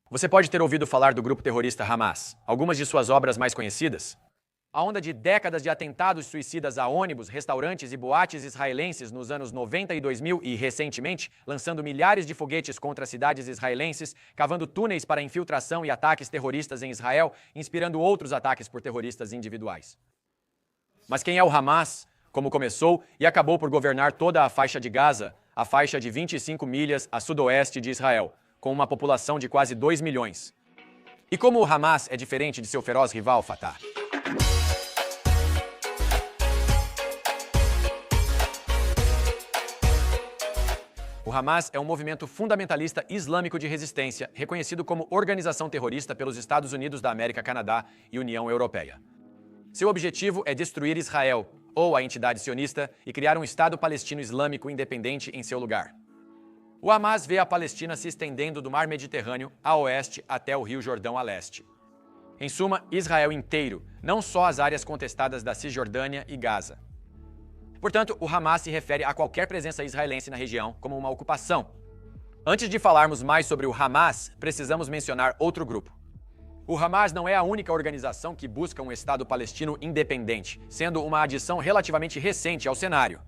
Você pode ter ouvido falar do grupo terrorista Hamas. Algumas de suas obras mais conhecidas? A onda de décadas de atentados suicidas a ônibus, restaurantes e boates israelenses nos anos 90 e 2000 e, recentemente, lançando milhares de foguetes contra cidades israelenses, cavando túneis para infiltração e ataques terroristas em Israel, inspirando outros ataques por terroristas individuais. Mas quem é o Hamas? Como começou e acabou por governar toda a faixa de Gaza, a faixa de 25 milhas a sudoeste de Israel, com uma população de quase 2 milhões. E como o Hamas é diferente de seu feroz rival Fatah? O Hamas é um movimento fundamentalista islâmico de resistência, reconhecido como organização terrorista pelos Estados Unidos da América, Canadá e União Europeia. Seu objetivo é destruir Israel, ou a entidade sionista, e criar um Estado palestino islâmico independente em seu lugar. O Hamas vê a Palestina se estendendo do Mar Mediterrâneo a oeste até o Rio Jordão a leste. Em suma, Israel inteiro, não só as áreas contestadas da Cisjordânia e Gaza. Portanto, o Hamas se refere a qualquer presença israelense na região como uma ocupação. Antes de falarmos mais sobre o Hamas, precisamos mencionar outro grupo. O Hamas não é a única organização que busca um Estado palestino independente, sendo uma adição relativamente recente ao cenário.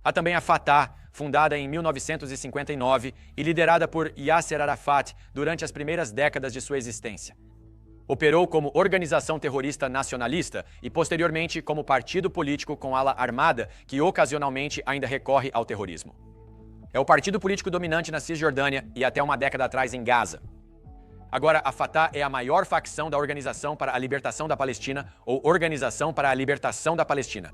Há também a Fatah, fundada em 1959 e liderada por Yasser Arafat durante as primeiras décadas de sua existência. Operou como organização terrorista nacionalista e, posteriormente, como partido político com ala armada que ocasionalmente ainda recorre ao terrorismo. É o partido político dominante na Cisjordânia e até uma década atrás em Gaza. Agora, a Fatah é a maior facção da Organização para a Libertação da Palestina ou Organização para a Libertação da Palestina.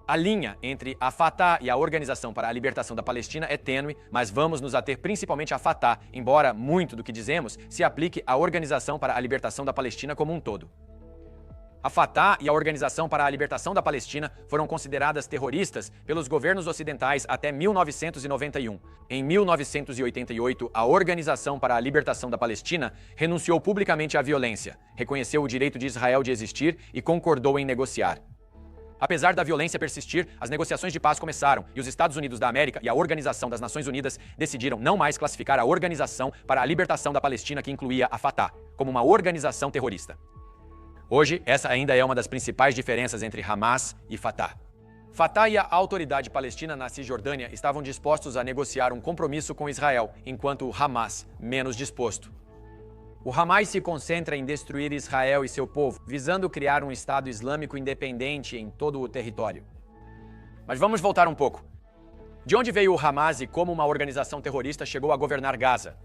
A linha entre a Fatah e a Organização para a Libertação da Palestina é tênue, mas vamos nos ater principalmente à Fatah, embora muito do que dizemos se aplique à Organização para a Libertação da Palestina como um todo. A Fatah e a Organização para a Libertação da Palestina foram consideradas terroristas pelos governos ocidentais até 1991. Em 1988, a Organização para a Libertação da Palestina renunciou publicamente à violência, reconheceu o direito de Israel de existir e concordou em negociar. Apesar da violência persistir, as negociações de paz começaram e os Estados Unidos da América e a Organização das Nações Unidas decidiram não mais classificar a Organização para a Libertação da Palestina, que incluía a Fatah, como uma organização terrorista. Hoje, essa ainda é uma das principais diferenças entre Hamas e Fatah. Fatah e a autoridade palestina na Cisjordânia estavam dispostos a negociar um compromisso com Israel, enquanto o Hamas menos disposto. O Hamas se concentra em destruir Israel e seu povo, visando criar um Estado islâmico independente em todo o território. Mas vamos voltar um pouco. De onde veio o Hamas e como uma organização terrorista chegou a governar Gaza?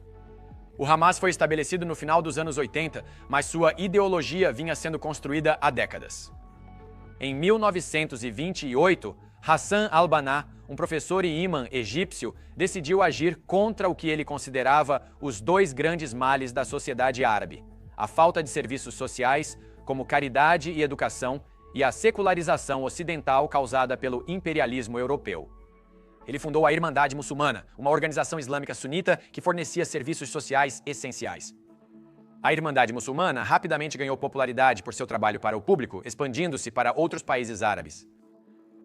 O Hamas foi estabelecido no final dos anos 80, mas sua ideologia vinha sendo construída há décadas. Em 1928, Hassan al-Banna, um professor e imã egípcio, decidiu agir contra o que ele considerava os dois grandes males da sociedade árabe: a falta de serviços sociais, como caridade e educação, e a secularização ocidental causada pelo imperialismo europeu. Ele fundou a Irmandade Muçulmana, uma organização islâmica sunita que fornecia serviços sociais essenciais. A Irmandade Muçulmana rapidamente ganhou popularidade por seu trabalho para o público, expandindo-se para outros países árabes.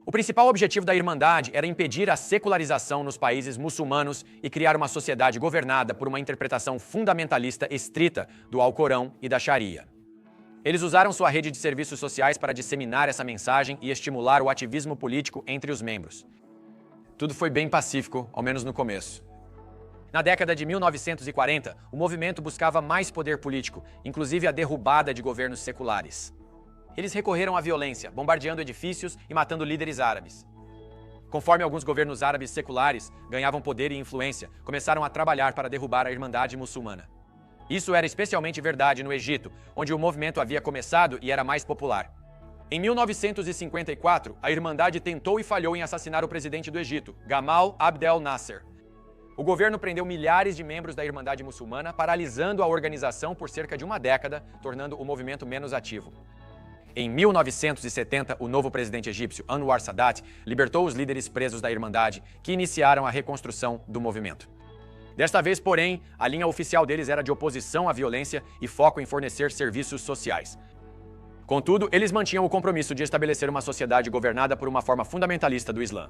O principal objetivo da Irmandade era impedir a secularização nos países muçulmanos e criar uma sociedade governada por uma interpretação fundamentalista estrita do Alcorão e da Sharia. Eles usaram sua rede de serviços sociais para disseminar essa mensagem e estimular o ativismo político entre os membros. Tudo foi bem pacífico, ao menos no começo. Na década de 1940, o movimento buscava mais poder político, inclusive a derrubada de governos seculares. Eles recorreram à violência, bombardeando edifícios e matando líderes árabes. Conforme alguns governos árabes seculares ganhavam poder e influência, começaram a trabalhar para derrubar a Irmandade Muçulmana. Isso era especialmente verdade no Egito, onde o movimento havia começado e era mais popular. Em 1954, a Irmandade tentou e falhou em assassinar o presidente do Egito, Gamal Abdel Nasser. O governo prendeu milhares de membros da Irmandade Muçulmana, paralisando a organização por cerca de uma década, tornando o movimento menos ativo. Em 1970, o novo presidente egípcio, Anwar Sadat, libertou os líderes presos da Irmandade, que iniciaram a reconstrução do movimento. Desta vez, porém, a linha oficial deles era de oposição à violência e foco em fornecer serviços sociais. Contudo, eles mantinham o compromisso de estabelecer uma sociedade governada por uma forma fundamentalista do Islã.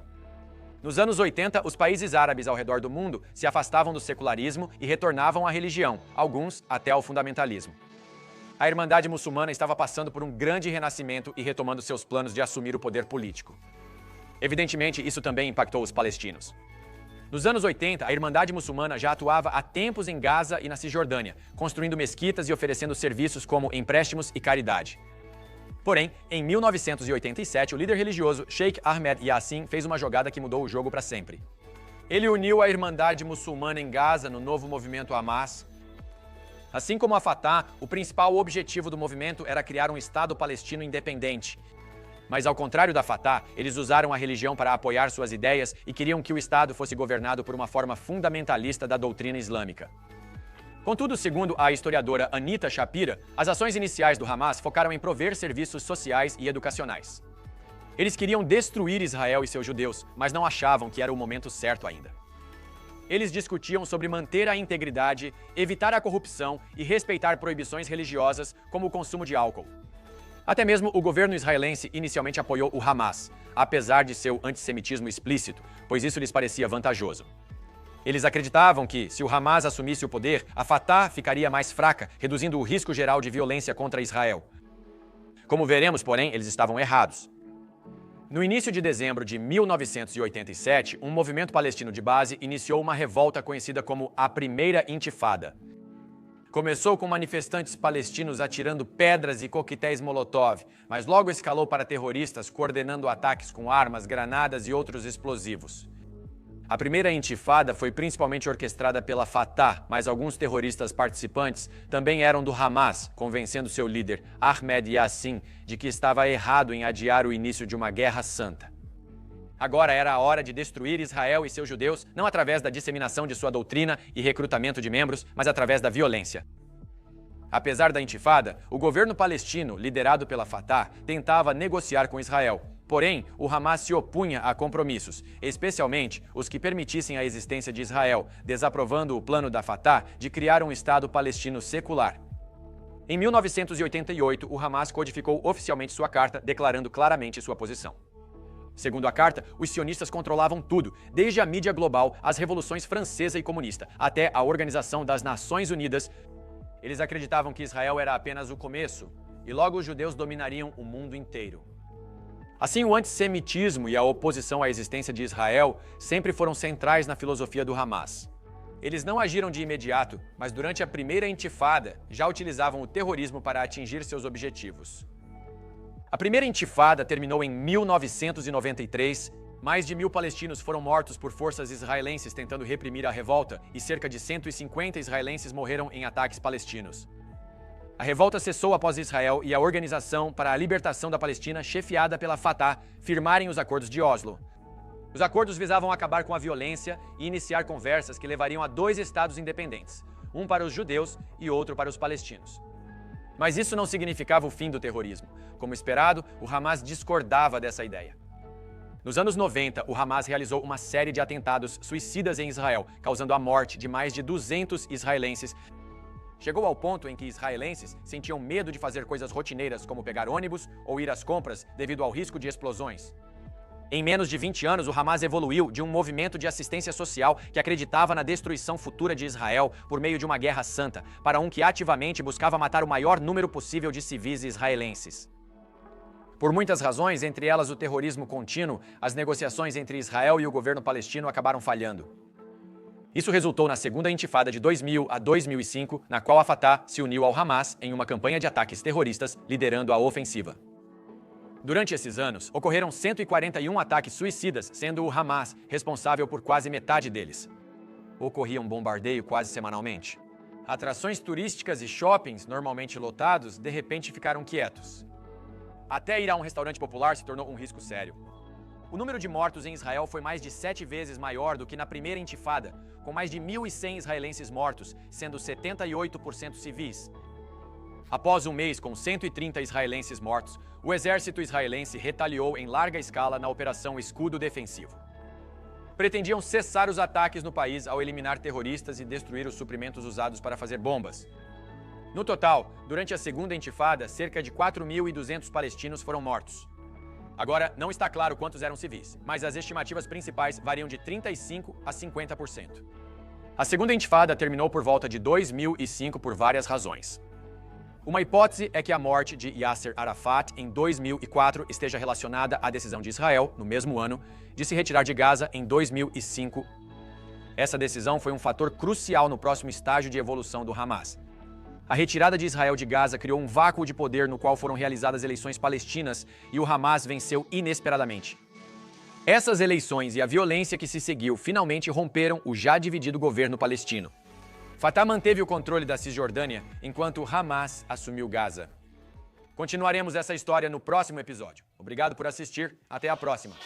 Nos anos 80, os países árabes ao redor do mundo se afastavam do secularismo e retornavam à religião, alguns até ao fundamentalismo. A Irmandade Muçulmana estava passando por um grande renascimento e retomando seus planos de assumir o poder político. Evidentemente, isso também impactou os palestinos. Nos anos 80, a Irmandade Muçulmana já atuava há tempos em Gaza e na Cisjordânia, construindo mesquitas e oferecendo serviços como empréstimos e caridade. Porém, em 1987, o líder religioso Sheikh Ahmed Yassin fez uma jogada que mudou o jogo para sempre. Ele uniu a Irmandade Muçulmana em Gaza no novo movimento Hamas. Assim como a Fatah, o principal objetivo do movimento era criar um Estado palestino independente. Mas ao contrário da Fatah, eles usaram a religião para apoiar suas ideias e queriam que o Estado fosse governado por uma forma fundamentalista da doutrina islâmica. Contudo, segundo a historiadora Anita Shapira, as ações iniciais do Hamas focaram em prover serviços sociais e educacionais. Eles queriam destruir Israel e seus judeus, mas não achavam que era o momento certo ainda. Eles discutiam sobre manter a integridade, evitar a corrupção e respeitar proibições religiosas, como o consumo de álcool. Até mesmo o governo israelense inicialmente apoiou o Hamas, apesar de seu antissemitismo explícito, pois isso lhes parecia vantajoso. Eles acreditavam que, se o Hamas assumisse o poder, a Fatah ficaria mais fraca, reduzindo o risco geral de violência contra Israel. Como veremos, porém, eles estavam errados. No início de dezembro de 1987, um movimento palestino de base iniciou uma revolta conhecida como a Primeira Intifada. Começou com manifestantes palestinos atirando pedras e coquetéis Molotov, mas logo escalou para terroristas coordenando ataques com armas, granadas e outros explosivos. A Primeira Intifada foi principalmente orquestrada pela Fatah, mas alguns terroristas participantes também eram do Hamas, convencendo seu líder, Ahmed Yassin, de que estava errado em adiar o início de uma guerra santa. Agora era a hora de destruir Israel e seus judeus, não através da disseminação de sua doutrina e recrutamento de membros, mas através da violência. Apesar da intifada, o governo palestino, liderado pela Fatah, tentava negociar com Israel. Porém, o Hamas se opunha a compromissos, especialmente os que permitissem a existência de Israel, desaprovando o plano da Fatah de criar um Estado palestino secular. Em 1988, o Hamas codificou oficialmente sua carta, declarando claramente sua posição. Segundo a carta, os sionistas controlavam tudo, desde a mídia global, as revoluções francesa e comunista, até a Organização das Nações Unidas. Eles acreditavam que Israel era apenas o começo, e logo os judeus dominariam o mundo inteiro. Assim, o antissemitismo e a oposição à existência de Israel sempre foram centrais na filosofia do Hamas. Eles não agiram de imediato, mas durante a Primeira Intifada já utilizavam o terrorismo para atingir seus objetivos. A Primeira Intifada terminou em 1993. Mais de 1.000 palestinos foram mortos por forças israelenses tentando reprimir a revolta e cerca de 150 israelenses morreram em ataques palestinos. A revolta cessou após Israel e a Organização para a Libertação da Palestina, chefiada pela Fatah, firmarem os acordos de Oslo. Os acordos visavam acabar com a violência e iniciar conversas que levariam a 2 estados independentes, um para os judeus e outro para os palestinos. Mas isso não significava o fim do terrorismo. Como esperado, o Hamas discordava dessa ideia. Nos anos 90, o Hamas realizou uma série de atentados suicidas em Israel, causando a morte de mais de 200 israelenses. Chegou ao ponto em que israelenses sentiam medo de fazer coisas rotineiras como pegar ônibus ou ir às compras devido ao risco de explosões. Em menos de 20 anos, o Hamas evoluiu de um movimento de assistência social que acreditava na destruição futura de Israel por meio de uma guerra santa, para um que ativamente buscava matar o maior número possível de civis israelenses. Por muitas razões, entre elas o terrorismo contínuo, as negociações entre Israel e o governo palestino acabaram falhando. Isso resultou na Segunda Intifada de 2000 a 2005, na qual a Fatah se uniu ao Hamas em uma campanha de ataques terroristas, liderando a ofensiva. Durante esses anos, ocorreram 141 ataques suicidas, sendo o Hamas responsável por quase metade deles. Ocorria um bombardeio quase semanalmente. Atrações turísticas e shoppings, normalmente lotados, de repente ficaram quietos. Até ir a um restaurante popular se tornou um risco sério. O número de mortos em Israel foi mais de 7 vezes maior do que na Primeira Intifada, com mais de 1.100 israelenses mortos, sendo 78% civis. Após um mês com 130 israelenses mortos, o exército israelense retaliou em larga escala na Operação Escudo Defensivo. Pretendiam cessar os ataques no país ao eliminar terroristas e destruir os suprimentos usados para fazer bombas. No total, durante a Segunda Intifada, cerca de 4.200 palestinos foram mortos. Agora, não está claro quantos eram civis, mas as estimativas principais variam de 35% a 50%. A segunda intifada terminou por volta de 2005 por várias razões. Uma hipótese é que a morte de Yasser Arafat em 2004 esteja relacionada à decisão de Israel, no mesmo ano, de se retirar de Gaza em 2005. Essa decisão foi um fator crucial no próximo estágio de evolução do Hamas. A retirada de Israel de Gaza criou um vácuo de poder no qual foram realizadas eleições palestinas e o Hamas venceu inesperadamente. Essas eleições e a violência que se seguiu finalmente romperam o já dividido governo palestino. Fatah manteve o controle da Cisjordânia enquanto o Hamas assumiu Gaza. Continuaremos essa história no próximo episódio. Obrigado por assistir. Até a próxima.